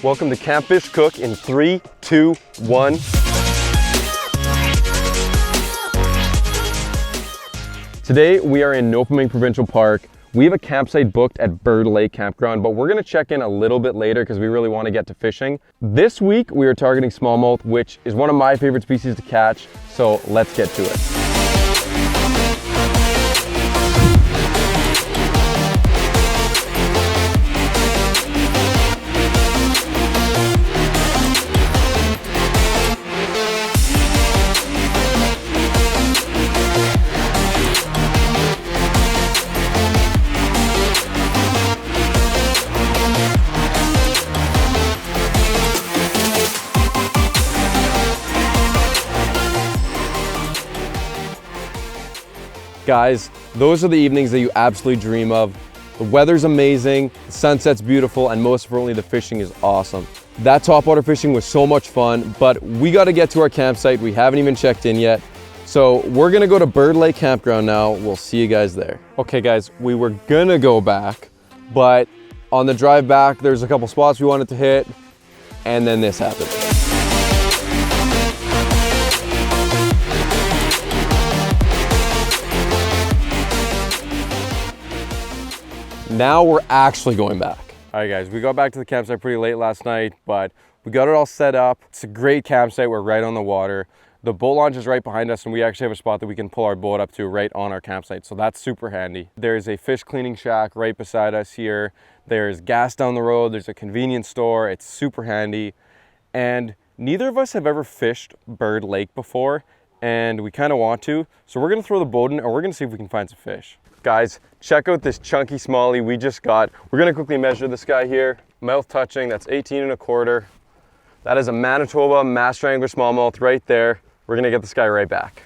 Welcome to Camp Fish Cook in 3, 2, 1. Today we are in Nopiming Provincial Park. We have a campsite booked at Bird Lake Campground, but we're gonna check in a little bit later because we really want to get to fishing. This week we are targeting smallmouth, which is one of my favorite species to catch, so let's get to it. Guys, those are the evenings that you absolutely dream of. The weather's amazing, the sunset's beautiful, and most importantly, the fishing is awesome. That topwater fishing was so much fun, but we got to get to our campsite. We haven't even checked in yet. So we're gonna go to Bird Lake Campground now. We'll see you guys there. Okay guys, we were gonna go back, but on the drive back, there's a couple spots we wanted to hit, and then this happened. Now we're actually going back. All right guys, we got back to the campsite pretty late last night, but we got it all set up. It's a great campsite. We're right on the water. The boat launch is right behind us, and we actually have a spot that we can pull our boat up to right on our campsite. So that's super handy. There's a fish cleaning shack right beside us here. There's gas down the road. There's a convenience store. It's super handy. And neither of us have ever fished Bird Lake before, and we kind of want to. So we're gonna throw the boat in, and we're gonna see if we can find some fish. Guys, check out this chunky smallie we just got. We're gonna quickly measure this guy here. Mouth touching, that's 18 1/4. That is a Manitoba master angler smallmouth right there. We're gonna get this guy right back.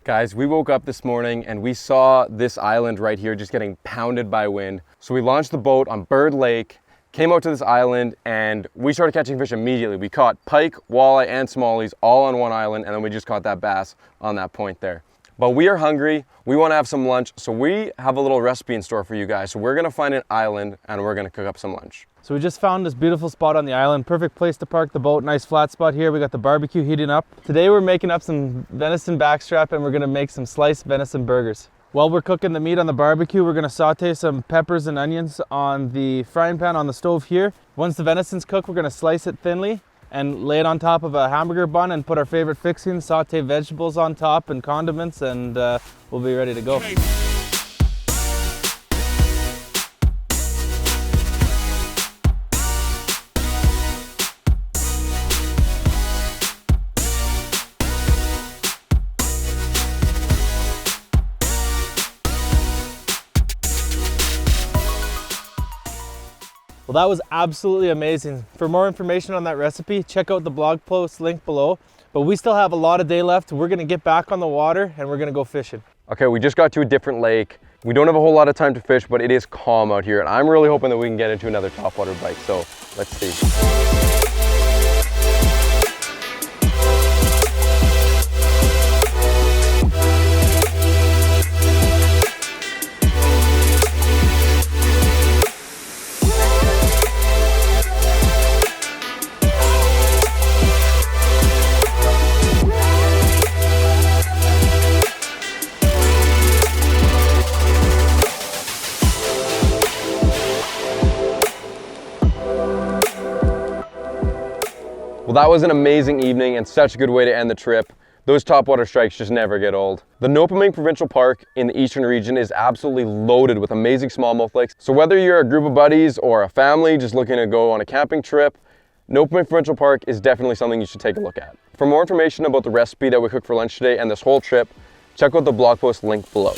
Guys, we woke up this morning and we saw this island right here just getting pounded by wind. So we launched the boat on Bird Lake, came out to this island, and we started catching fish immediately. We caught pike, walleye, and smallies all on one island, and then we just caught that bass on that point there. But we are hungry, we want to have some lunch, so we have a little recipe in store for you guys. So we're gonna find an island and we're gonna cook up some lunch. So we just found this beautiful spot on the island, perfect place to park the boat, nice flat spot here. We got the barbecue heating up. Today we're making up some venison backstrap and we're gonna make some sliced venison burgers. While we're cooking the meat on the barbecue, we're gonna saute some peppers and onions on the frying pan on the stove here. Once the venison's cooked, we're gonna slice it thinly and lay it on top of a hamburger bun and put our favorite fixings, saute vegetables on top and condiments, and we'll be ready to go. Well, that was absolutely amazing. For more information on that recipe, check out the blog post link below. But we still have a lot of day left. We're gonna get back on the water and we're gonna go fishing. Okay, we just got to a different lake. We don't have a whole lot of time to fish, but it is calm out here. And I'm really hoping that we can get into another topwater bite. So let's see. Well, that was an amazing evening and such a good way to end the trip. Those topwater strikes just never get old. The Nopiming Provincial Park in the eastern region is absolutely loaded with amazing smallmouth lakes. So whether you're a group of buddies or a family just looking to go on a camping trip, Nopiming Provincial Park is definitely something you should take a look at. For more information about the recipe that we cooked for lunch today and this whole trip, check out the blog post link below.